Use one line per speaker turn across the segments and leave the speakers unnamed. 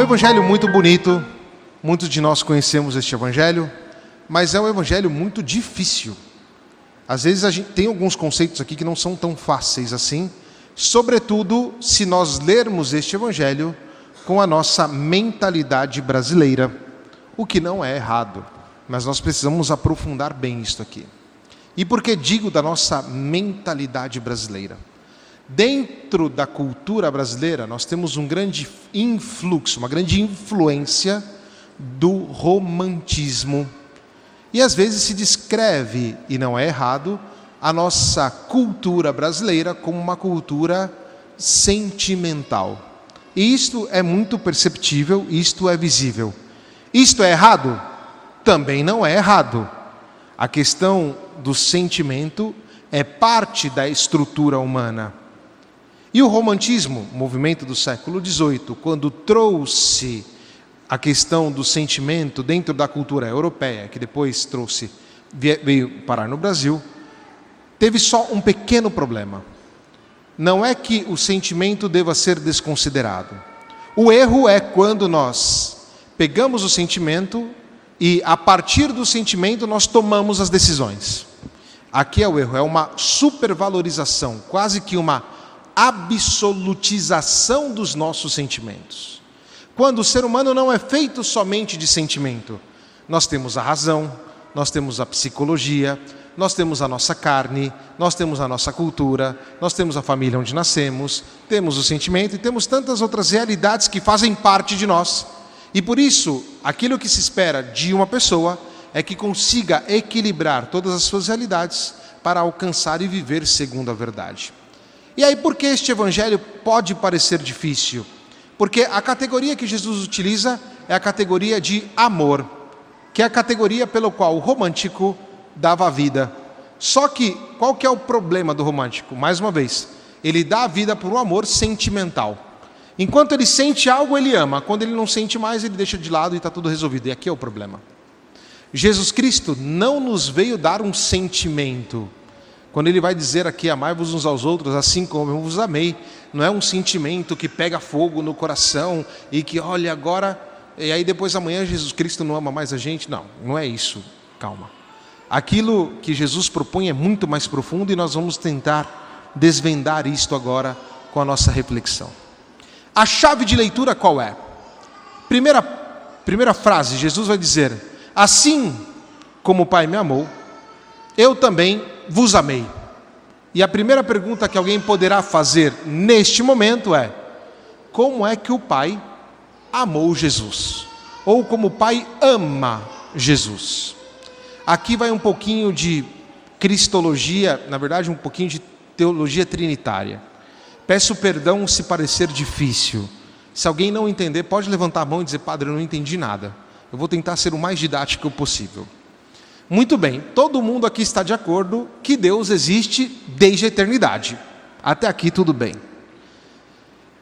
evangelho muito bonito, muitos de nós conhecemos este evangelho, mas é um evangelho muito difícil. Às vezes a gente tem alguns conceitos aqui que não são tão fáceis assim, sobretudo se nós lermos este evangelho com a nossa mentalidade brasileira, o que não é errado, mas nós precisamos aprofundar bem isto aqui. E por que digo da nossa mentalidade brasileira? Dentro da cultura brasileira, nós temos um grande influxo, uma grande influência do romantismo. E às vezes se descreve, e não é errado, a nossa cultura brasileira como uma cultura sentimental. E isto é muito perceptível, isto é visível. Isto é errado? Também não é errado. A questão do sentimento é parte da estrutura humana. E o romantismo, movimento do século XVIII, quando trouxe a questão do sentimento dentro da cultura europeia, que depois veio parar no Brasil, teve só um pequeno problema. Não é que o sentimento deva ser desconsiderado. O erro é quando nós pegamos o sentimento e, a partir do sentimento, nós tomamos as decisões. Aqui é o erro, é uma supervalorização, quase que uma absolutização dos nossos sentimentos. Quando o ser humano não é feito somente de sentimento, nós temos a razão, nós temos a psicologia, nós temos a nossa carne, nós temos a nossa cultura, nós temos a família onde nascemos, temos o sentimento e temos tantas outras realidades que fazem parte de nós. E por isso, aquilo que se espera de uma pessoa é que consiga equilibrar todas as suas realidades para alcançar e viver segundo a verdade. E aí, por que este evangelho pode parecer difícil? Porque a categoria que Jesus utiliza é a categoria de amor, que é a categoria pelo qual o romântico dava a vida. Só que, qual que é o problema do romântico? Mais uma vez, ele dá a vida por um amor sentimental. Enquanto ele sente algo, ele ama. Quando ele não sente mais, ele deixa de lado e está tudo resolvido. E aqui é o problema. Jesus Cristo não nos veio dar um sentimento. Quando ele vai dizer aqui, amai-vos uns aos outros, assim como eu vos amei, não é um sentimento que pega fogo no coração e que, olha, agora, e aí depois amanhã Jesus Cristo não ama mais a gente. Não, não é isso. Calma. Aquilo que Jesus propõe é muito mais profundo e nós vamos tentar desvendar isto agora com a nossa reflexão. A chave de leitura qual é? Primeira frase, Jesus vai dizer, assim como o Pai me amou, eu também vos amei. E a primeira pergunta que alguém poderá fazer neste momento é: como é que o Pai amou Jesus? Ou como o Pai ama Jesus? Aqui vai um pouquinho de cristologia, na verdade um pouquinho de teologia trinitária. Peço perdão se parecer difícil. Se alguém não entender, pode levantar a mão e dizer: padre, eu não entendi nada. Eu vou tentar ser o mais didático possível. Muito bem, todo mundo aqui está de acordo que Deus existe desde a eternidade. Até aqui tudo bem.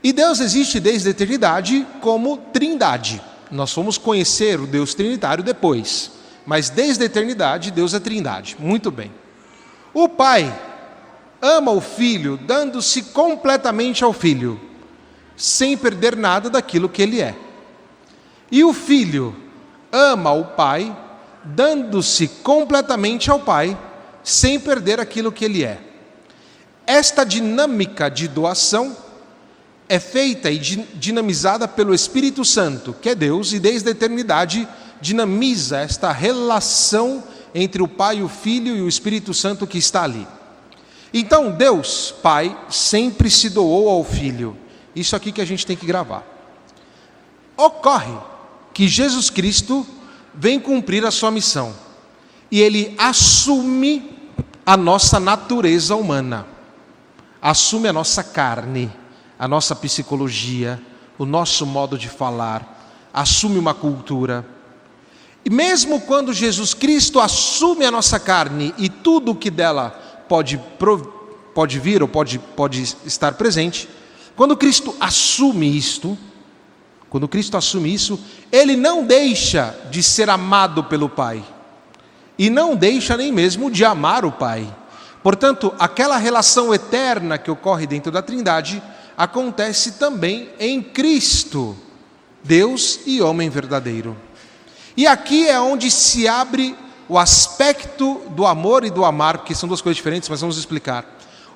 E Deus existe desde a eternidade como trindade. Nós fomos conhecer o Deus trinitário depois. Mas desde a eternidade, Deus é trindade. Muito bem. O Pai ama o Filho, dando-se completamente ao Filho, sem perder nada daquilo que Ele é. E o Filho ama o Pai, dando-se completamente ao Pai, sem perder aquilo que Ele é. Esta dinâmica de doação é feita e dinamizada pelo Espírito Santo, que é Deus, e desde a eternidade dinamiza esta relação entre o Pai, o Filho e o Espírito Santo que está ali. Então Deus, Pai, sempre se doou ao Filho. Isso aqui que a gente tem que gravar. Ocorre que Jesus Cristo vem cumprir a sua missão. E Ele assume a nossa natureza humana. Assume a nossa carne, a nossa psicologia, o nosso modo de falar. Assume uma cultura. E mesmo quando Jesus Cristo assume a nossa carne e tudo o que dela pode vir ou pode estar presente, quando Cristo assume isto, Ele não deixa de ser amado pelo Pai. E não deixa nem mesmo de amar o Pai. Portanto, aquela relação eterna que ocorre dentro da Trindade, acontece também em Cristo. Deus e homem verdadeiro. E aqui é onde se abre o aspecto do amor e do amar, porque são duas coisas diferentes, mas vamos explicar.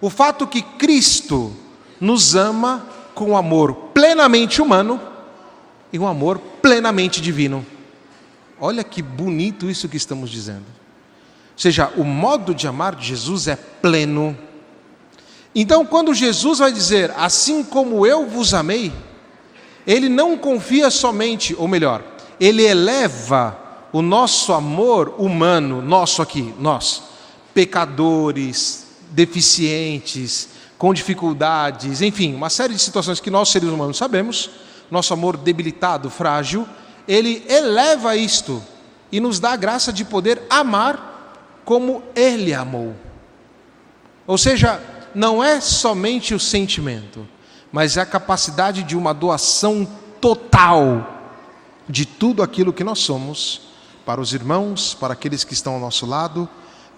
O fato que Cristo nos ama com um amor plenamente humano e um amor plenamente divino. Olha que bonito isso que estamos dizendo. Ou seja, o modo de amar de Jesus é pleno. Então, quando Jesus vai dizer, assim como eu vos amei, ele não confia somente, ou melhor, ele eleva o nosso amor humano, nosso aqui, nós, pecadores, deficientes, com dificuldades, enfim, uma série de situações que nós seres humanos sabemos, nosso amor debilitado, frágil, ele eleva isto e nos dá a graça de poder amar como ele amou. Ou seja, não é somente o sentimento, mas é a capacidade de uma doação total de tudo aquilo que nós somos, para os irmãos, para aqueles que estão ao nosso lado,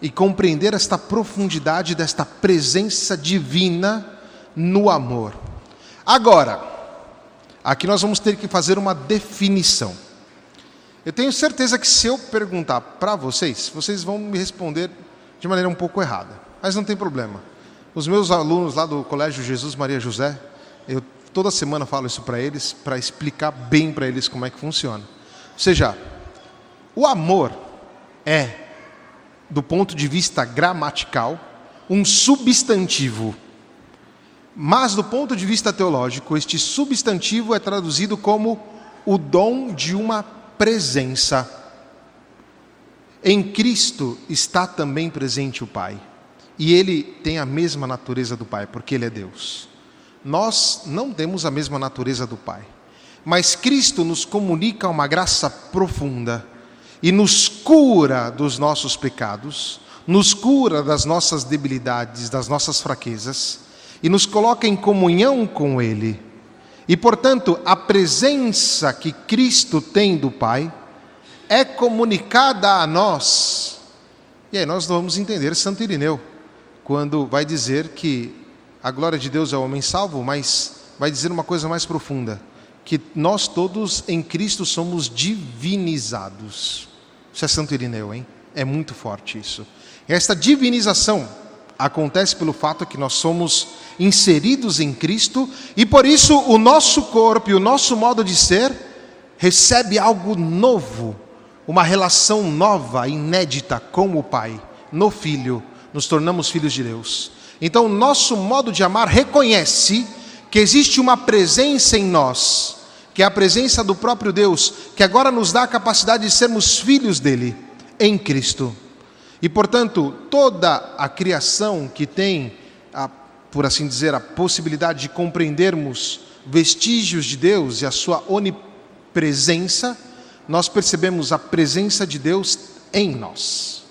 e compreender esta profundidade desta presença divina no amor. Agora, aqui nós vamos ter que fazer uma definição. Eu tenho certeza que se eu perguntar para vocês, vocês vão me responder de maneira um pouco errada, mas não tem problema. Os meus alunos lá do Colégio Jesus Maria José, eu toda semana falo isso para eles, para explicar bem para eles como é que funciona. Ou seja, o amor é, do ponto de vista gramatical, um substantivo. Mas do ponto de vista teológico, este substantivo é traduzido como o dom de uma presença. Em Cristo está também presente o Pai. E Ele tem a mesma natureza do Pai, porque Ele é Deus. Nós não temos a mesma natureza do Pai. Mas Cristo nos comunica uma graça profunda e nos cura dos nossos pecados, nos cura das nossas debilidades, das nossas fraquezas, e nos coloca em comunhão com Ele. E, portanto, a presença que Cristo tem do Pai é comunicada a nós. E aí nós vamos entender Santo Irineu, quando vai dizer que a glória de Deus é o homem salvo, mas vai dizer uma coisa mais profunda, que nós todos em Cristo somos divinizados. Isso é Santo Irineu, hein? É muito forte isso. Esta divinização acontece pelo fato que nós somos inseridos em Cristo e por isso o nosso corpo e o nosso modo de ser recebe algo novo, uma relação nova, inédita com o Pai, no Filho, nos tornamos filhos de Deus. Então, nosso modo de amar reconhece que existe uma presença em nós, que é a presença do próprio Deus, que agora nos dá a capacidade de sermos filhos dele, em Cristo. E, portanto, toda a criação que tem, por assim dizer, a possibilidade de compreendermos vestígios de Deus e a sua onipresença, nós percebemos a presença de Deus em nós.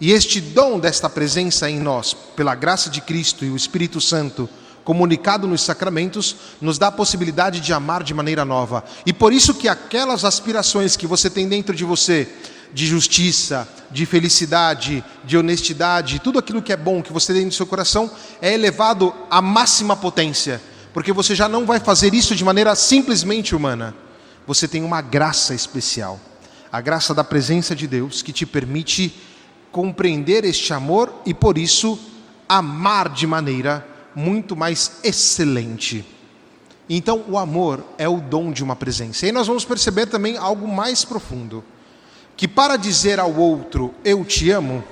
E este dom desta presença em nós, pela graça de Cristo e o Espírito Santo, comunicado nos sacramentos, nos dá a possibilidade de amar de maneira nova. E por isso que aquelas aspirações que você tem dentro de você, de justiça, de felicidade, de honestidade, tudo aquilo que é bom que você tem no seu coração, é elevado à máxima potência, porque você já não vai fazer isso de maneira simplesmente humana. Você tem uma graça especial, a graça da presença de Deus, que te permite compreender este amor e, por isso, amar de maneira muito mais excelente. Então, o amor é o dom de uma presença. E aí nós vamos perceber também algo mais profundo, que para dizer ao outro, eu te amo,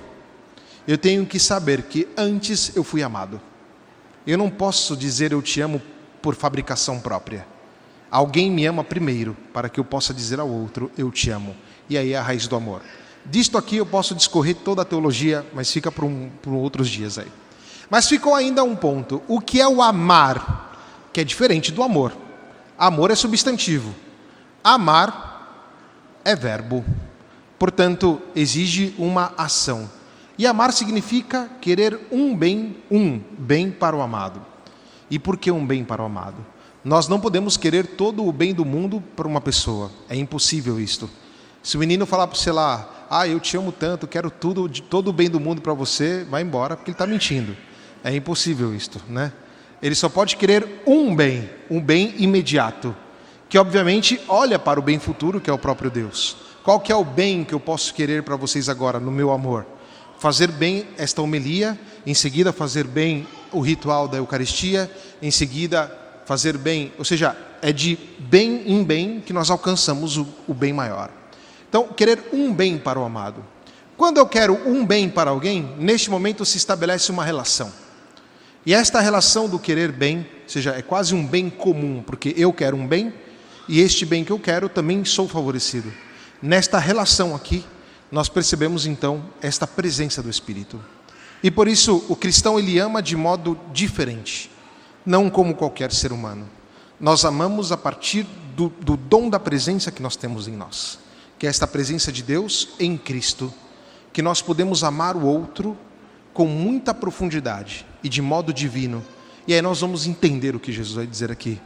eu tenho que saber que antes eu fui amado. Eu não posso dizer eu te amo por fabricação própria. Alguém me ama primeiro, para que eu possa dizer ao outro, eu te amo. E aí é a raiz do amor. Disto aqui eu posso discorrer toda a teologia, mas fica para outros dias aí. Mas ficou ainda um ponto. O que é o amar? Que é diferente do amor. Amor é substantivo. Amar é verbo. Portanto, exige uma ação. E amar significa querer um bem para o amado. E por que um bem para o amado? Nós não podemos querer todo o bem do mundo para uma pessoa. É impossível isto. Se o menino falar para você lá, eu te amo tanto, quero todo o bem do mundo para você, vai embora, porque ele está mentindo. É impossível isto, né? Ele só pode querer um bem imediato, que obviamente olha para o bem futuro, que é o próprio Deus. Qual que é o bem que eu posso querer para vocês agora, no meu amor? Fazer bem esta homilia, em seguida fazer bem o ritual da Eucaristia, em seguida fazer bem, ou seja, é de bem em bem que nós alcançamos o bem maior. Então, querer um bem para o amado. Quando eu quero um bem para alguém, neste momento se estabelece uma relação. E esta relação do querer bem, ou seja, é quase um bem comum, porque eu quero um bem, e este bem que eu quero também sou favorecido. Nesta relação aqui, nós percebemos então esta presença do Espírito. E por isso o cristão ele ama de modo diferente, não como qualquer ser humano. Nós amamos a partir do dom da presença que nós temos em nós, que é esta presença de Deus em Cristo, que nós podemos amar o outro com muita profundidade e de modo divino. E aí nós vamos entender o que Jesus vai dizer aqui.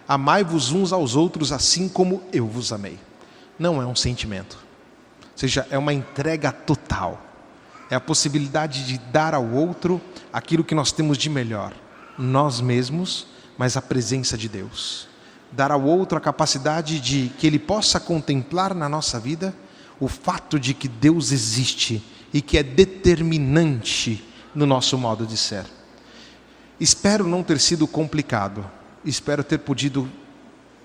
Amai-vos uns aos outros assim como eu vos amei. Não é um sentimento, ou seja, é uma entrega total. É a possibilidade de dar ao outro aquilo que nós temos de melhor, nós mesmos, mas a presença de Deus. Dar ao outro a capacidade de que ele possa contemplar na nossa vida o fato de que Deus existe e que é determinante no nosso modo de ser. Espero não ter sido complicado, espero ter podido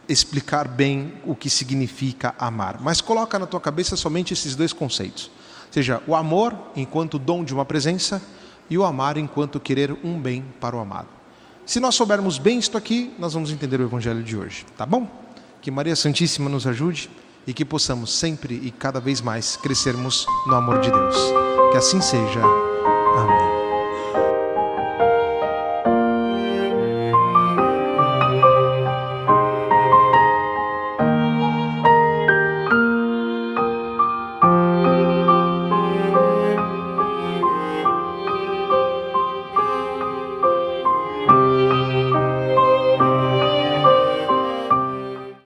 explicar bem o que significa amar, mas coloca na tua cabeça somente esses dois conceitos, ou seja, o amor enquanto dom de uma presença e o amar enquanto querer um bem para o amado. Se nós soubermos bem isto aqui, nós vamos entender o Evangelho de hoje, tá bom? Que Maria Santíssima nos ajude e que possamos sempre e cada vez mais crescermos no amor de Deus. Que assim seja.